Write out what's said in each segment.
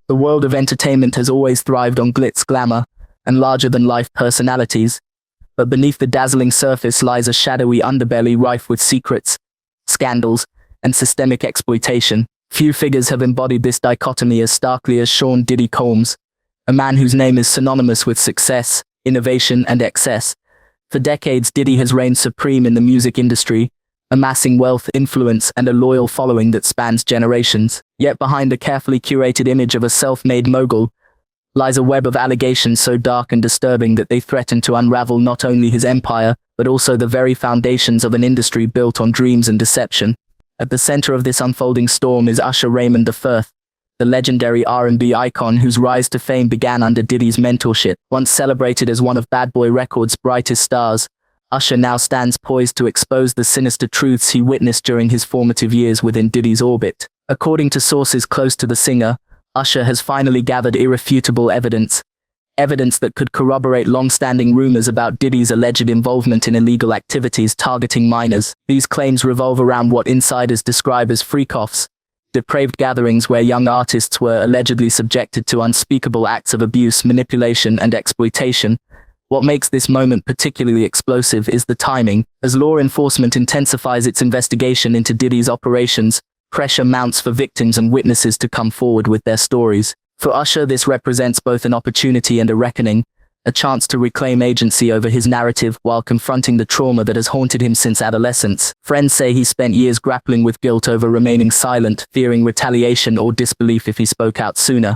The world of entertainment has always thrived on glitz, glamour, and larger-than-life personalities, but beneath the dazzling surface lies a shadowy underbelly rife with secrets, scandals, and systemic exploitation. Few figures have embodied this dichotomy as starkly as Sean "Diddy" Combs, a man whose name is synonymous with success, innovation, and excess. For decades, Diddy has reigned supreme in the music industry, amassing wealth, influence, and a loyal following that spans generations. Yet behind the carefully curated image of a self-made mogul lies a web of allegations so dark and disturbing that they threaten to unravel not only his empire, but also the very foundations of an industry built on dreams and deception. At the center of this unfolding storm is Usher Raymond III, the legendary R&B icon whose rise to fame began under Diddy's mentorship. Once celebrated as one of Bad Boy Records' brightest stars, Usher now stands poised to expose the sinister truths he witnessed during his formative years within Diddy's orbit. According to sources close to the singer, Usher has finally gathered irrefutable evidence that could corroborate long-standing rumors about Diddy's alleged involvement in illegal activities targeting minors. These claims revolve around what insiders describe as FreakOFFS, depraved gatherings where young artists were allegedly subjected to unspeakable acts of abuse, manipulation, and exploitation. What makes this moment particularly explosive is the timing. As law enforcement intensifies its investigation into Diddy's operations, pressure mounts for victims and witnesses to come forward with their stories. For Usher, this represents both an opportunity and a reckoning, a chance to reclaim agency over his narrative while confronting the trauma that has haunted him since adolescence. Friends say he spent years grappling with guilt over remaining silent, fearing retaliation or disbelief if he spoke out sooner.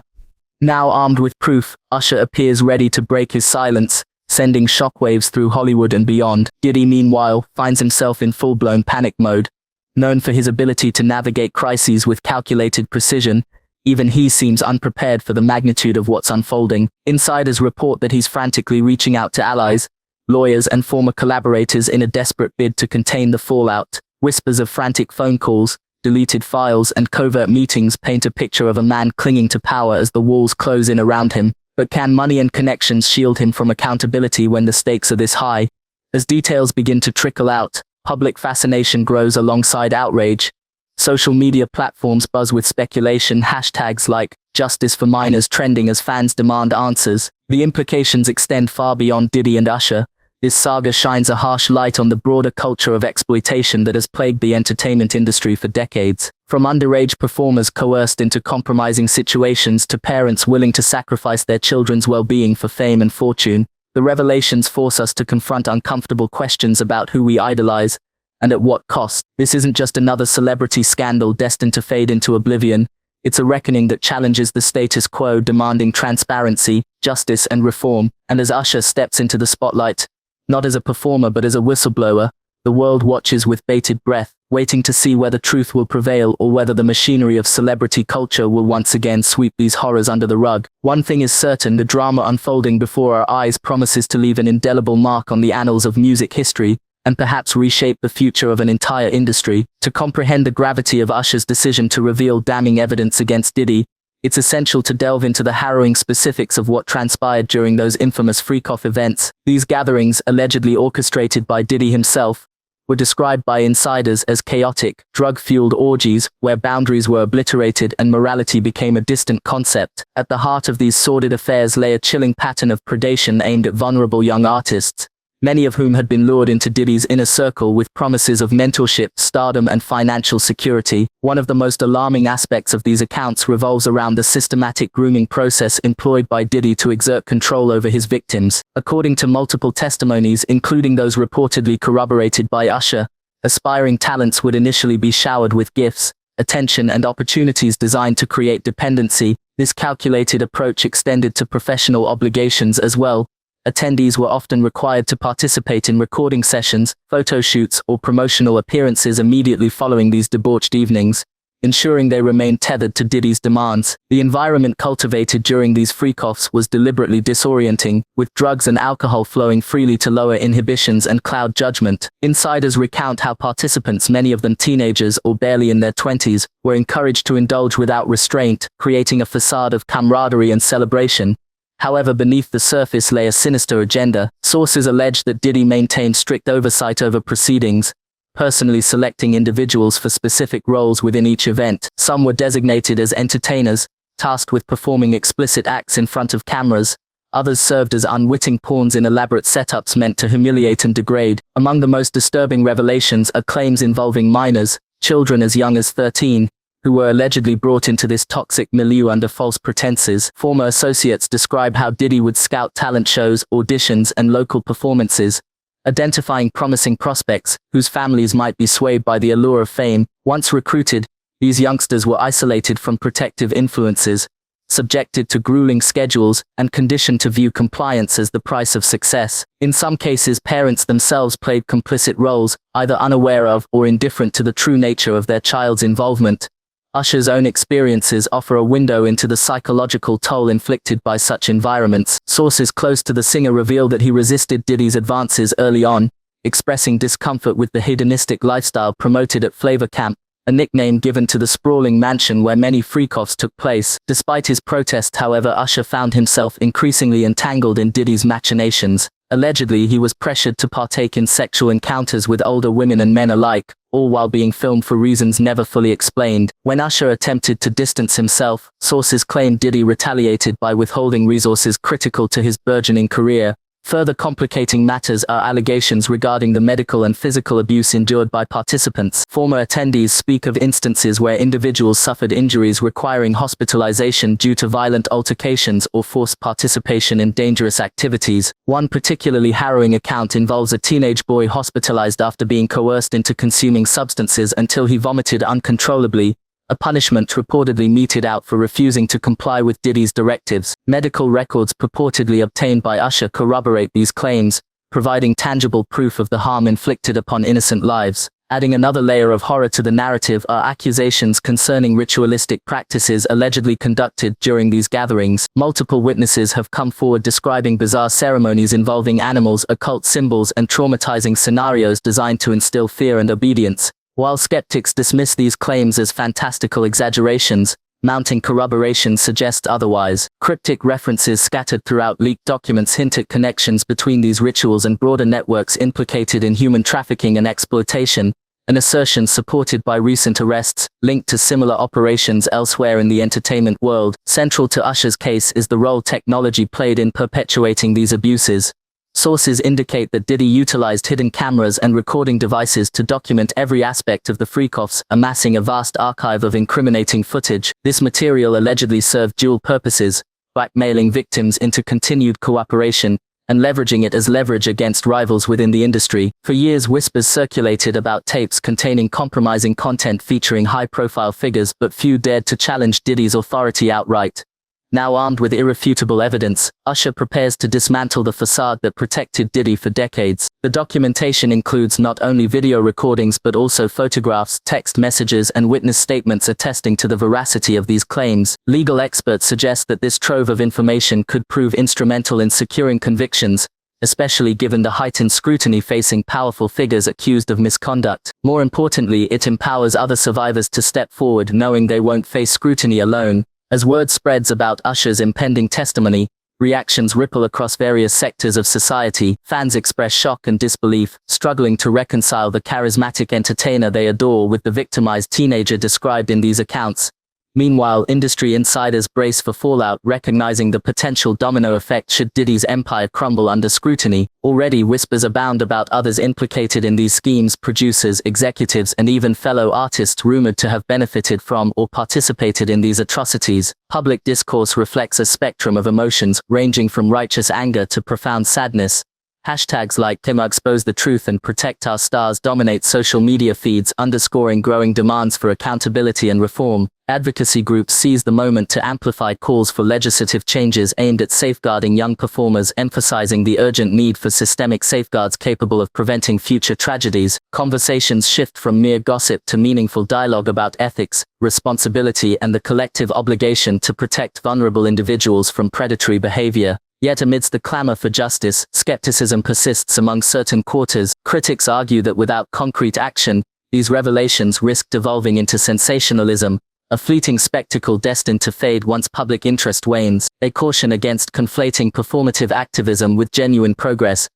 Now armed with proof, Usher appears ready to break his silence, sending shockwaves through Hollywood and beyond. Diddy, meanwhile, finds himself in full-blown panic mode. Known for his ability to navigate crises with calculated precision, even he seems unprepared for the magnitude of what's unfolding. Insiders report that he's frantically reaching out to allies, lawyers, and former collaborators in a desperate bid to contain the fallout. Whispers of frantic phone calls, deleted files, and covert meetings paint a picture of a man clinging to power as the walls close in around him. But can money and connections shield him from accountability when the stakes are this high? As details begin to trickle out, public fascination grows alongside outrage. Social media platforms buzz with speculation, hashtags like "Justice for Minors" trending as fans demand answers. The implications extend far beyond Diddy and Usher. This saga shines a harsh light on the broader culture of exploitation that has plagued the entertainment industry for decades. From underage performers coerced into compromising situations to parents willing to sacrifice their children's well-being for fame and fortune, the revelations force us to confront uncomfortable questions about who we idolize and at what cost. This isn't just another celebrity scandal destined to fade into oblivion. It's a reckoning that challenges the status quo, demanding transparency, justice, and reform. And as Usher steps into the spotlight, not as a performer but as a whistleblower, the world watches with bated breath, waiting to see whether truth will prevail or whether the machinery of celebrity culture will once again sweep these horrors under the rug. One thing is certain: the drama unfolding before our eyes promises to leave an indelible mark on the annals of music history, and perhaps reshape the future of an entire industry. To comprehend the gravity of Usher's decision to reveal damning evidence against Diddy, it's essential to delve into the harrowing specifics of what transpired during those infamous FreakOFFS events. These gatherings, allegedly orchestrated by Diddy himself, were described by insiders as chaotic, drug-fueled orgies where boundaries were obliterated and morality became a distant concept. At the heart of these sordid affairs lay a chilling pattern of predation aimed at vulnerable young artists, many of whom had been lured into Diddy's inner circle with promises of mentorship, stardom, and financial security. One of the most alarming aspects of these accounts revolves around the systematic grooming process employed by Diddy to exert control over his victims. According to multiple testimonies, including those reportedly corroborated by Usher, aspiring talents would initially be showered with gifts, attention, and opportunities designed to create dependency. This calculated approach extended to professional obligations as well. Attendees were often required to participate in recording sessions, photo shoots, or promotional appearances immediately following these debauched evenings, ensuring they remained tethered to Diddy's demands. The environment cultivated during these FreakOFFS was deliberately disorienting, with drugs and alcohol flowing freely to lower inhibitions and cloud judgment. Insiders recount how participants, many of them teenagers or barely in their 20s, were encouraged to indulge without restraint, creating a facade of camaraderie and celebration. However, beneath the surface lay a sinister agenda. Sources allege that Diddy maintained strict oversight over proceedings, personally selecting individuals for specific roles within each event. Some were designated as entertainers, tasked with performing explicit acts in front of cameras. Others served as unwitting pawns in elaborate setups meant to humiliate and degrade. Among the most disturbing revelations are claims involving minors, children as young as 13, who were allegedly brought into this toxic milieu under false pretenses. Former associates describe how Diddy would scout talent shows, auditions, and local performances, identifying promising prospects, whose families might be swayed by the allure of fame. Once recruited, these youngsters were isolated from protective influences, subjected to grueling schedules, and conditioned to view compliance as the price of success. In some cases, parents themselves played complicit roles, either unaware of or indifferent to the true nature of their child's involvement. Usher's own experiences offer a window into the psychological toll inflicted by such environments. Sources close to the singer reveal that he resisted Diddy's advances early on, expressing discomfort with the hedonistic lifestyle promoted at Flavor Camp, a nickname given to the sprawling mansion where many freak-offs took place. Despite his protest, however, Usher found himself increasingly entangled in Diddy's machinations. Allegedly, he was pressured to partake in sexual encounters with older women and men alike, all while being filmed for reasons never fully explained. When Usher attempted to distance himself, sources claim Diddy retaliated by withholding resources critical to his burgeoning career. Further complicating matters are allegations regarding the medical and physical abuse endured by participants. Former attendees speak of instances where individuals suffered injuries requiring hospitalization due to violent altercations or forced participation in dangerous activities. One particularly harrowing account involves a teenage boy hospitalized after being coerced into consuming substances until he vomited uncontrollably, a punishment reportedly meted out for refusing to comply with Diddy's directives. Medical records purportedly obtained by Usher corroborate these claims, providing tangible proof of the harm inflicted upon innocent lives. Adding another layer of horror to the narrative are accusations concerning ritualistic practices allegedly conducted during these gatherings. Multiple witnesses have come forward describing bizarre ceremonies involving animals, occult symbols, and traumatizing scenarios designed to instill fear and obedience. While skeptics dismiss these claims as fantastical exaggerations, mounting corroboration suggests otherwise. Cryptic references scattered throughout leaked documents hint at connections between these rituals and broader networks implicated in human trafficking and exploitation, an assertion supported by recent arrests, linked to similar operations elsewhere in the entertainment world. Central to Usher's case is the role technology played in perpetuating these abuses. Sources indicate that Diddy utilized hidden cameras and recording devices to document every aspect of the freak-offs, amassing a vast archive of incriminating footage. This material allegedly served dual purposes: blackmailing victims into continued cooperation, and leveraging it as leverage against rivals within the industry. For years, whispers circulated about tapes containing compromising content featuring high-profile figures, but few dared to challenge Diddy's authority outright. Now armed with irrefutable evidence, Usher prepares to dismantle the facade that protected Diddy for decades. The documentation includes not only video recordings but also photographs, text messages, and witness statements attesting to the veracity of these claims. Legal experts suggest that this trove of information could prove instrumental in securing convictions, especially given the heightened scrutiny facing powerful figures accused of misconduct. More importantly, it empowers other survivors to step forward knowing they won't face scrutiny alone. As word spreads about Usher's impending testimony, reactions ripple across various sectors of society. Fans express shock and disbelief, struggling to reconcile the charismatic entertainer they adore with the victimized teenager described in these accounts. Meanwhile, industry insiders brace for fallout, recognizing the potential domino effect should Diddy's empire crumble under scrutiny. Already whispers abound about others implicated in these schemes: producers, executives, and even fellow artists rumored to have benefited from or participated in these atrocities. Public discourse reflects a spectrum of emotions, ranging from righteous anger to profound sadness. Hashtags like #expose the truth and protect our stars dominate social media feeds, underscoring growing demands for accountability and reform. Advocacy groups seize the moment to amplify calls for legislative changes aimed at safeguarding young performers, emphasizing the urgent need for systemic safeguards capable of preventing future tragedies. Conversations shift from mere gossip to meaningful dialogue about ethics, responsibility, and the collective obligation to protect vulnerable individuals from predatory behavior. Yet amidst the clamor for justice, skepticism persists among certain quarters. Critics argue that without concrete action, these revelations risk devolving into sensationalism, a fleeting spectacle destined to fade once public interest wanes. They caution against conflating performative activism with genuine progress,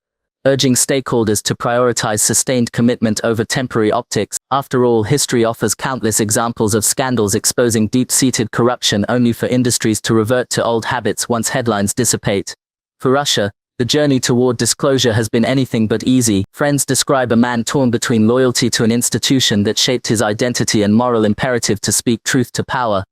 urging stakeholders to prioritize sustained commitment over temporary optics. After all, history offers countless examples of scandals exposing deep-seated corruption only for industries to revert to old habits once headlines dissipate. For Usher, the journey toward disclosure has been anything but easy. Friends describe a man torn between loyalty to an institution that shaped his identity and moral imperative to speak truth to power.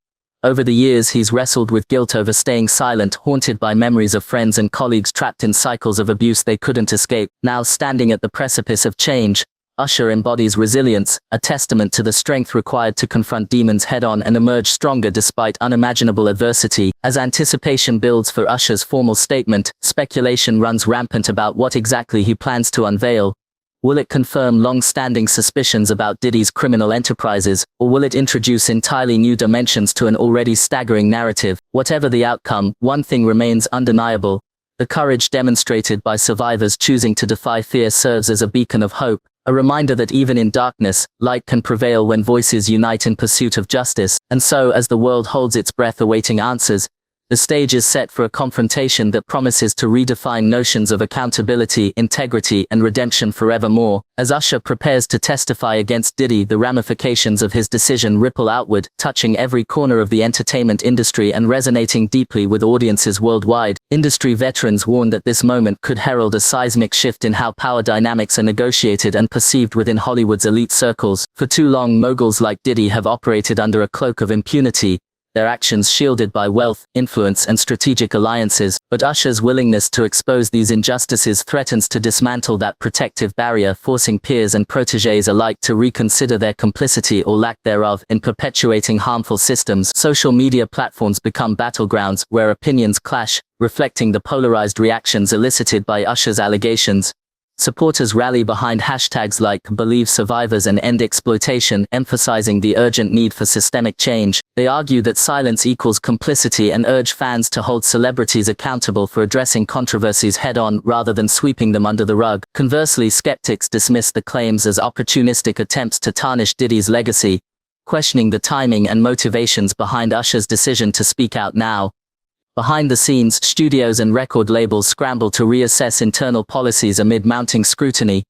Over the years, he's wrestled with guilt over staying silent, haunted by memories of friends and colleagues trapped in cycles of abuse they couldn't escape. Now standing at the precipice of change, Usher embodies resilience, a testament to the strength required to confront demons head-on and emerge stronger despite unimaginable adversity. As anticipation builds for Usher's formal statement, speculation runs rampant about what exactly he plans to unveil. Will it confirm long-standing suspicions about Diddy's criminal enterprises, or will it introduce entirely new dimensions to an already staggering narrative? Whatever the outcome, one thing remains undeniable. The courage demonstrated by survivors choosing to defy fear serves as a beacon of hope. A reminder that even in darkness, light can prevail when voices unite in pursuit of justice. And so, as the world holds its breath awaiting answers, the stage is set for a confrontation that promises to redefine notions of accountability, integrity, and redemption forevermore. As Usher prepares to testify against Diddy, the ramifications of his decision ripple outward, touching every corner of the entertainment industry and resonating deeply with audiences worldwide. Industry veterans warn that this moment could herald a seismic shift in how power dynamics are negotiated and perceived within Hollywood's elite circles. For too long, moguls like Diddy have operated under a cloak of impunity, their actions shielded by wealth, influence, and strategic alliances. But Usher's willingness to expose these injustices threatens to dismantle that protective barrier, forcing peers and protégés alike to reconsider their complicity or lack thereof in perpetuating harmful systems. Social media platforms become battlegrounds where opinions clash, reflecting the polarized reactions elicited by Usher's allegations. Supporters rally behind hashtags like Believe Survivors and End Exploitation, emphasizing the urgent need for systemic change. They argue that silence equals complicity and urge fans to hold celebrities accountable for addressing controversies head-on rather than sweeping them under the rug. Conversely, skeptics dismiss the claims as opportunistic attempts to tarnish Diddy's legacy, questioning the timing and motivations behind Usher's decision to speak out now. Behind the scenes, studios and record labels scramble to reassess internal policies amid mounting scrutiny.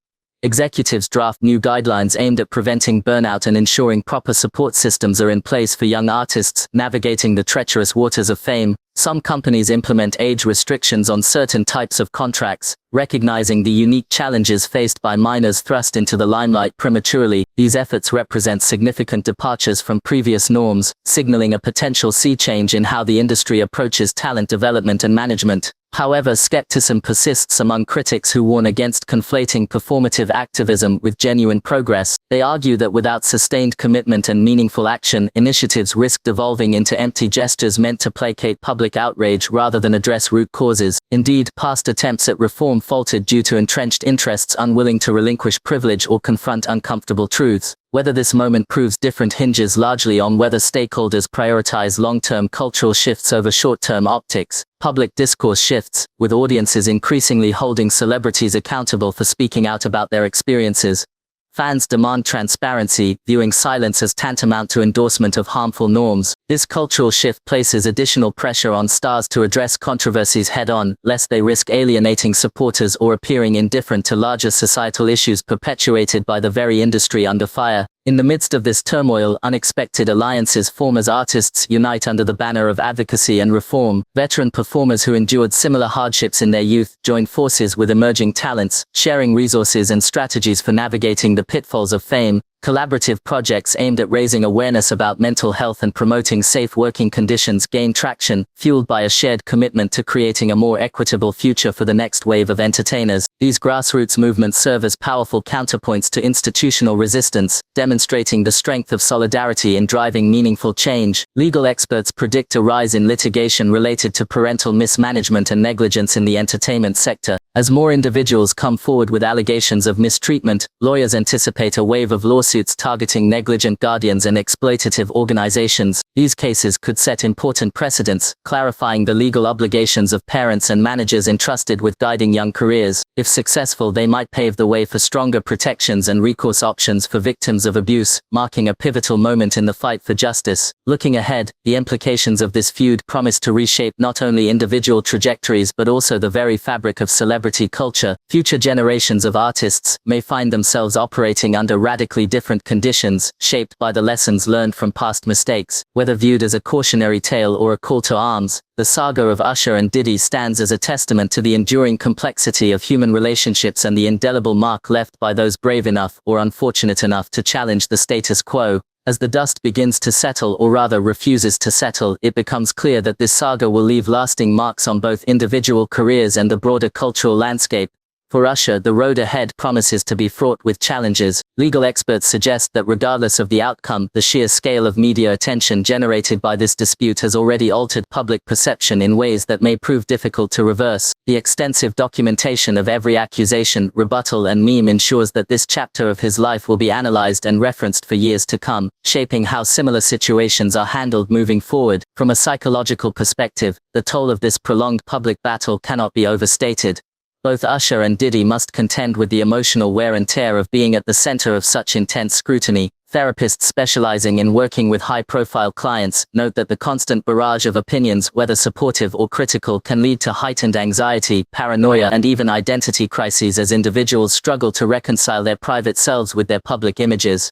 Executives draft new guidelines aimed at preventing burnout and ensuring proper support systems are in place for young artists navigating the treacherous waters of fame. Some companies implement age restrictions on certain types of contracts, recognizing the unique challenges faced by minors thrust into the limelight prematurely. These efforts represent significant departures from previous norms, signaling a potential sea change in how the industry approaches talent development and management. However, skepticism persists among critics who warn against conflating performative activism with genuine progress. They argue that without sustained commitment and meaningful action, initiatives risk devolving into empty gestures meant to placate public outrage rather than address root causes. Indeed, past attempts at reform faltered due to entrenched interests unwilling to relinquish privilege or confront uncomfortable truths. Whether this moment proves different hinges largely on whether stakeholders prioritize long-term cultural shifts over short-term optics. Public discourse shifts, with audiences increasingly holding celebrities accountable for speaking out about their experiences. Fans demand transparency, viewing silence as tantamount to endorsement of harmful norms. This cultural shift places additional pressure on stars to address controversies head-on, lest they risk alienating supporters or appearing indifferent to larger societal issues perpetuated by the very industry under fire. In the midst of this turmoil, unexpected alliances form as artists unite under the banner of advocacy and reform. Veteran performers who endured similar hardships in their youth join forces with emerging talents, sharing resources and strategies for navigating the pitfalls of fame. Collaborative projects aimed at raising awareness about mental health and promoting safe working conditions gain traction, fueled by a shared commitment to creating a more equitable future for the next wave of entertainers. These grassroots movements serve as powerful counterpoints to institutional resistance, demonstrating the strength of solidarity in driving meaningful change. Legal experts predict a rise in litigation related to parental mismanagement and negligence in the entertainment sector. As more individuals come forward with allegations of mistreatment, lawyers anticipate a wave of lawsuits targeting negligent guardians and exploitative organizations. These cases could set important precedents, clarifying the legal obligations of parents and managers entrusted with guiding young careers. If successful, they might pave the way for stronger protections and recourse options for victims of abuse, marking a pivotal moment in the fight for justice. Looking ahead, the implications of this feud promise to reshape not only individual trajectories but also the very fabric of celebrity celebrity culture, future generations of artists may find themselves operating under radically different conditions, shaped by the lessons learned from past mistakes. Whether viewed as a cautionary tale or a call to arms, the saga of Usher and Diddy stands as a testament to the enduring complexity of human relationships and the indelible mark left by those brave enough or unfortunate enough to challenge the status quo. As the dust begins to settle, or rather refuses to settle, it becomes clear that this saga will leave lasting marks on both individual careers and the broader cultural landscape. For Usher, the road ahead promises to be fraught with challenges. Legal experts suggest that regardless of the outcome, the sheer scale of media attention generated by this dispute has already altered public perception in ways that may prove difficult to reverse. The extensive documentation of every accusation, rebuttal, and meme ensures that this chapter of his life will be analyzed and referenced for years to come, shaping how similar situations are handled moving forward. From a psychological perspective, the toll of this prolonged public battle cannot be overstated. Both Usher and Diddy must contend with the emotional wear and tear of being at the center of such intense scrutiny. Therapists specializing in working with high-profile clients note that the constant barrage of opinions, whether supportive or critical, can lead to heightened anxiety, paranoia, and even identity crises as individuals struggle to reconcile their private selves with their public images.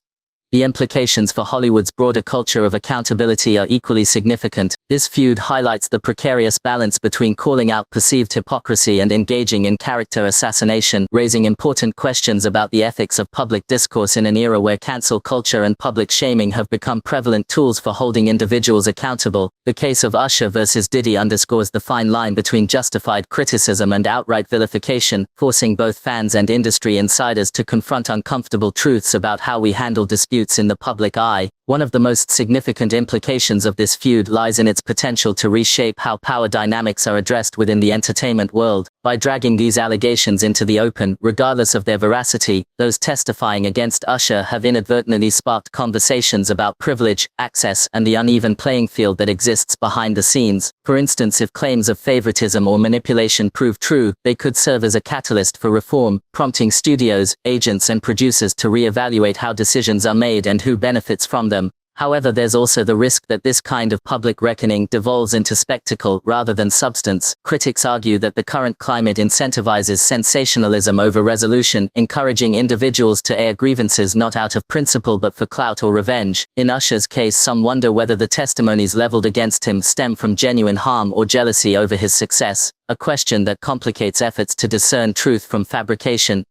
The implications for Hollywood's broader culture of accountability are equally significant. This feud highlights the precarious balance between calling out perceived hypocrisy and engaging in character assassination, raising important questions about the ethics of public discourse in an era where cancel culture and public shaming have become prevalent tools for holding individuals accountable. The case of Usher versus Diddy underscores the fine line between justified criticism and outright vilification, forcing both fans and industry insiders to confront uncomfortable truths about how we handle disputes in the public eye. One of the most significant implications of this feud lies in its potential to reshape how power dynamics are addressed within the entertainment world. By dragging these allegations into the open, regardless of their veracity, those testifying against Usher have inadvertently sparked conversations about privilege, access, and the uneven playing field that exists behind the scenes. For instance, if claims of favoritism or manipulation prove true, they could serve as a catalyst for reform, prompting studios, agents, and producers to reevaluate how decisions are made and who benefits from them. However, there's also the risk that this kind of public reckoning devolves into spectacle rather than substance. Critics argue that the current climate incentivizes sensationalism over resolution, encouraging individuals to air grievances not out of principle but for clout or revenge. In Usher's case, some wonder whether the testimonies leveled against him stem from genuine harm or jealousy over his success, a question that complicates efforts to discern truth from fabrication.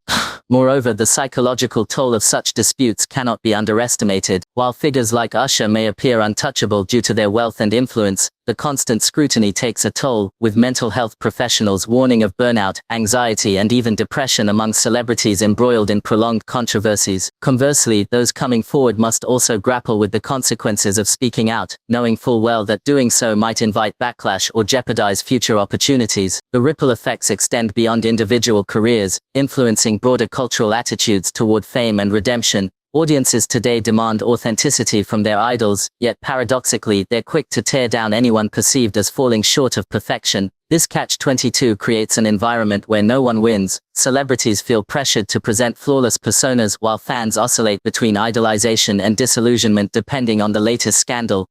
Moreover, the psychological toll of such disputes cannot be underestimated. While figures like Usher may appear untouchable due to their wealth and influence, the constant scrutiny takes a toll, with mental health professionals warning of burnout, anxiety, and even depression among celebrities embroiled in prolonged controversies. Conversely, those coming forward must also grapple with the consequences of speaking out, knowing full well that doing so might invite backlash or jeopardize future opportunities. The ripple effects extend beyond individual careers, influencing broader cultural attitudes toward fame and redemption. Audiences today demand authenticity from their idols, yet paradoxically, they're quick to tear down anyone perceived as falling short of perfection. This catch-22 creates an environment where no one wins. Celebrities feel pressured to present flawless personas while fans oscillate between idolization and disillusionment depending on the latest scandal.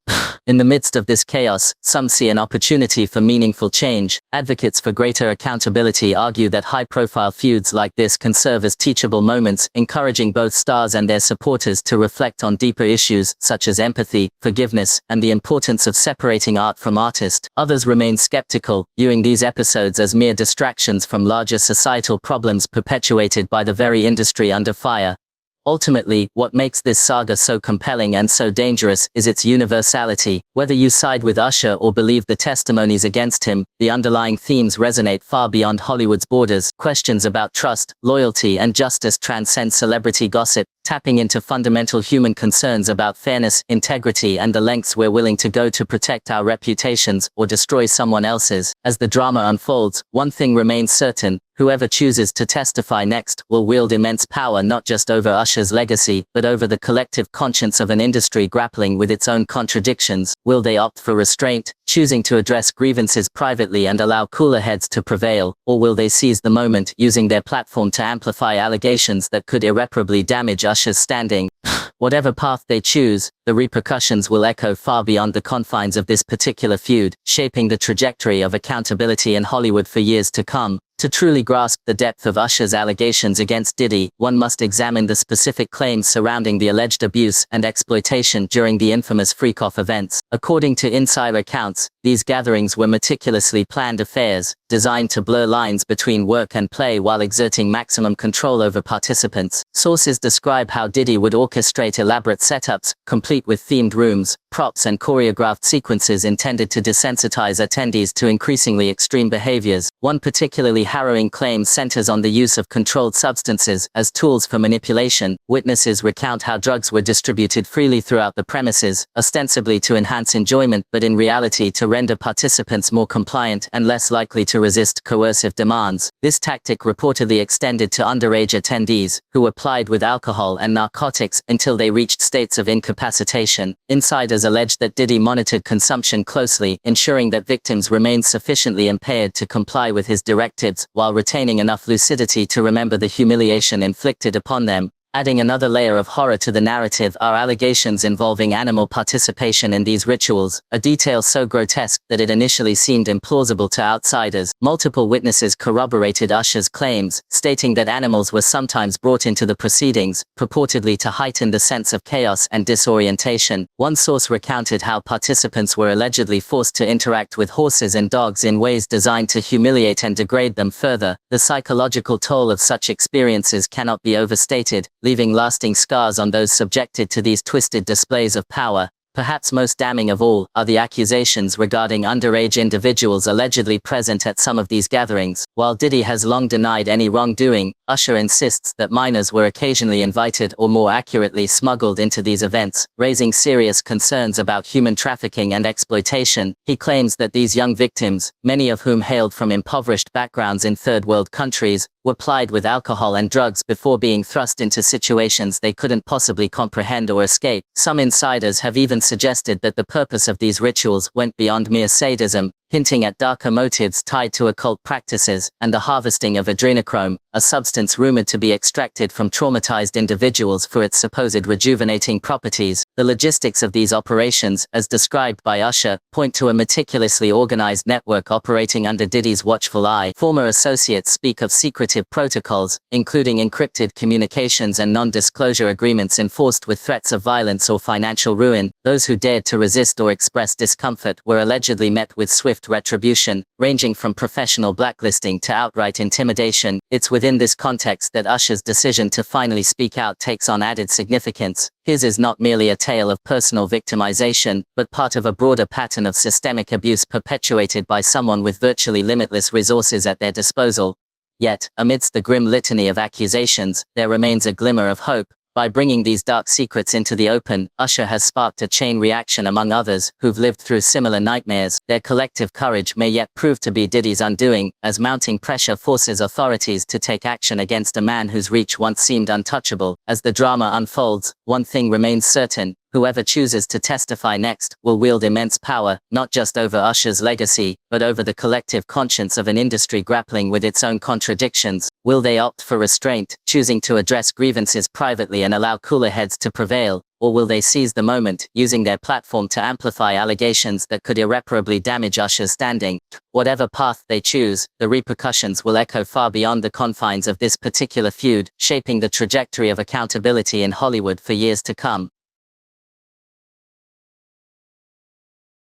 In the midst of this chaos, some see an opportunity for meaningful change. Advocates for greater accountability argue that high-profile feuds like this can serve as teachable moments, encouraging both stars and their supporters to reflect on deeper issues such as empathy, forgiveness, and the importance of separating art from artist. Others remain skeptical, viewing these episodes as mere distractions from larger societal problems perpetuated by the very industry under fire. Ultimately, what makes this saga so compelling and so dangerous is its universality. Whether you side with Usher or believe the testimonies against him, the underlying themes resonate far beyond Hollywood's borders. Questions about trust, loyalty, and justice transcend celebrity gossip, tapping into fundamental human concerns about fairness, integrity, and the lengths we're willing to go to protect our reputations or destroy someone else's. As the drama unfolds, one thing remains certain: whoever chooses to testify next will wield immense power not just over Usher's legacy, but over the collective conscience of an industry grappling with its own contradictions. Will they opt for restraint, choosing to address grievances privately and allow cooler heads to prevail, or will they seize the moment, using their platform to amplify allegations that could irreparably damage Usher's standing? Whatever path they choose, the repercussions will echo far beyond the confines of this particular feud, shaping the trajectory of accountability in Hollywood for years to come. To truly grasp the depth of Usher's allegations against Diddy, one must examine the specific claims surrounding the alleged abuse and exploitation during the infamous FreakOFFS events. According to insider accounts, these gatherings were meticulously planned affairs, designed to blur lines between work and play while exerting maximum control over participants. Sources describe how Diddy would orchestrate elaborate setups, complete with themed rooms, props and choreographed sequences intended to desensitize attendees to increasingly extreme behaviors. One particularly harrowing claim centers on the use of controlled substances as tools for manipulation. Witnesses recount how drugs were distributed freely throughout the premises, ostensibly to enhance enjoyment but in reality to render participants more compliant and less likely to resist coercive demands. This tactic reportedly extended to underage attendees, who were plied with alcohol and narcotics until they reached states of incapacitation. Insiders alleged that Diddy monitored consumption closely, ensuring that victims remained sufficiently impaired to comply with his directives, while retaining enough lucidity to remember the humiliation inflicted upon them. Adding another layer of horror to the narrative are allegations involving animal participation in these rituals, a detail so grotesque that it initially seemed implausible to outsiders. Multiple witnesses corroborated Usher's claims, stating that animals were sometimes brought into the proceedings, purportedly to heighten the sense of chaos and disorientation. One source recounted how participants were allegedly forced to interact with horses and dogs in ways designed to humiliate and degrade them further. The psychological toll of such experiences cannot be overstated, leaving lasting scars on those subjected to these twisted displays of power. Perhaps most damning of all are the accusations regarding underage individuals allegedly present at some of these gatherings. While Diddy has long denied any wrongdoing, Usher insists that minors were occasionally invited or more accurately smuggled into these events, raising serious concerns about human trafficking and exploitation. He claims that these young victims, many of whom hailed from impoverished backgrounds in third world countries, were plied with alcohol and drugs before being thrust into situations they couldn't possibly comprehend or escape. Some insiders have even suggested that the purpose of these rituals went beyond mere sadism, hinting at darker motives tied to occult practices and the harvesting of adrenochrome, a substance rumored to be extracted from traumatized individuals for its supposed rejuvenating properties. The logistics of these operations, as described by Usher, point to a meticulously organized network operating under Diddy's watchful eye. Former associates speak of secretive protocols, including encrypted communications and non-disclosure agreements enforced with threats of violence or financial ruin. Those who dared to resist or express discomfort were allegedly met with swift retribution, ranging from professional blacklisting to outright intimidation. It's within this context that Usher's decision to finally speak out takes on added significance. His is not merely a tale of personal victimization, but part of a broader pattern of systemic abuse perpetuated by someone with virtually limitless resources at their disposal. Yet, amidst the grim litany of accusations, there remains a glimmer of hope. By bringing these dark secrets into the open, Usher has sparked a chain reaction among others who've lived through similar nightmares. Their collective courage may yet prove to be Diddy's undoing, as mounting pressure forces authorities to take action against a man whose reach once seemed untouchable. As the drama unfolds, one thing remains certain: whoever chooses to testify next will wield immense power, not just over Usher's legacy, but over the collective conscience of an industry grappling with its own contradictions. Will they opt for restraint, choosing to address grievances privately and allow cooler heads to prevail? Or will they seize the moment, using their platform to amplify allegations that could irreparably damage Usher's standing? Whatever path they choose, the repercussions will echo far beyond the confines of this particular feud, shaping the trajectory of accountability in Hollywood for years to come.